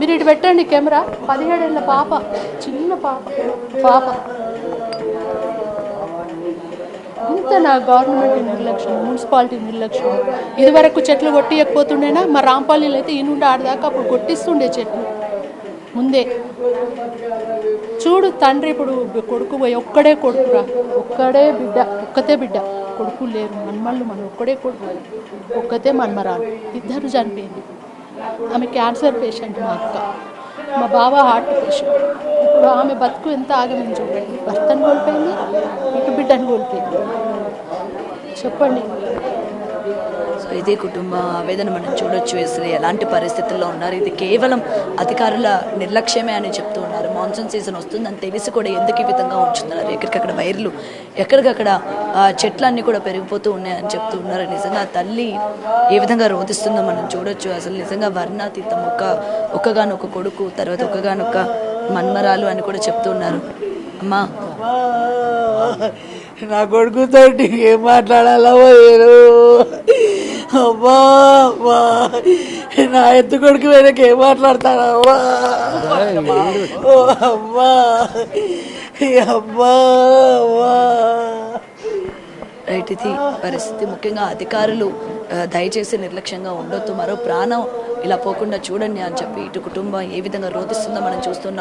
మీరు ఇటు పెట్టండి కెమెరా. 17 ఏళ్ళ పాప, చిన్న పాప పాప ఇంత నా గవర్నమెంట్ నిర్లక్ష్యం, మున్సిపాలిటీ నిర్లక్ష్యం. ఇదివరకు చెట్లు కొట్టియకపోతుండేనా? మా రాంపల్లిలో అయితే ఈ నుండి ఆడదాకా అప్పుడు కొట్టిస్తుండే చెట్లు ముందే. చూడు తండ్రి ఇప్పుడు కొడుకు పోయి ఒక్కడే కొడుకురా, ఒక్కడే బిడ్డ, ఒక్కతే బిడ్డ, కొడుకు లేరు, మన్మళ్ళు మన ఒక్కడే కొడుకు, ఒక్కతే మన్మరాలు, ఇద్దరు చనిపోయింది. ఆమె క్యాన్సర్ పేషెంట్ మా అక్క, మా బావ హార్ట్ పేషెంట్. ఇప్పుడు ఆమె బతుకు ఎంత ఆగమని చూడండి. భర్తను కోల్పోయింది, ఇటు బిడ్డను కోల్పోయింది. చెప్పండి. సో ఇది కుటుంబ ఆవేదన మనం చూడొచ్చు. అసలు ఎలాంటి పరిస్థితుల్లో ఉన్నారు, ఇది కేవలం అధికారుల నిర్లక్ష్యమే అని చెప్తూ ఉన్నారు. మాన్సూన్ సీజన్ వస్తుందని తెలిసి కూడా ఎందుకు ఈ విధంగా ఉంచుతున్నారు, ఎక్కడికక్కడ వైర్లు, ఎక్కడికక్కడ చెట్లన్నీ కూడా పెరిగిపోతూ ఉన్నాయని చెప్తూ ఉన్నారు. నిజంగా తల్లి ఏ విధంగా రోధిస్తుందో మనం చూడొచ్చు. అసలు నిజంగా వర్ణాతీతం, ఒక్కగానొక్క కొడుకు, తర్వాత ఒక్కగానొక్క మన్మరాలు అని కూడా చెప్తూ ఉన్నారు. అమ్మా, నా కొడుకుతో ఏం మాట్లాడాలో వేరు. అమ్మా అమ్మా, నా ఎత్తు కొడుకు వెనక ఏం మాట్లాడతాడా? అమ్మా ఓ అమ్మా అమ్మా అమ్మా. రైట్, ఇది పరిస్థితి. ముఖ్యంగా అధికారులు దయచేసి నిర్లక్ష్యంగా ఉండొద్దు, మరో ప్రాణం ఇలా పోకుండా చూడండి అని చెప్పి ఇటు కుటుంబం ఏ విధంగా రోధిస్తుందో మనం చూస్తున్నాం.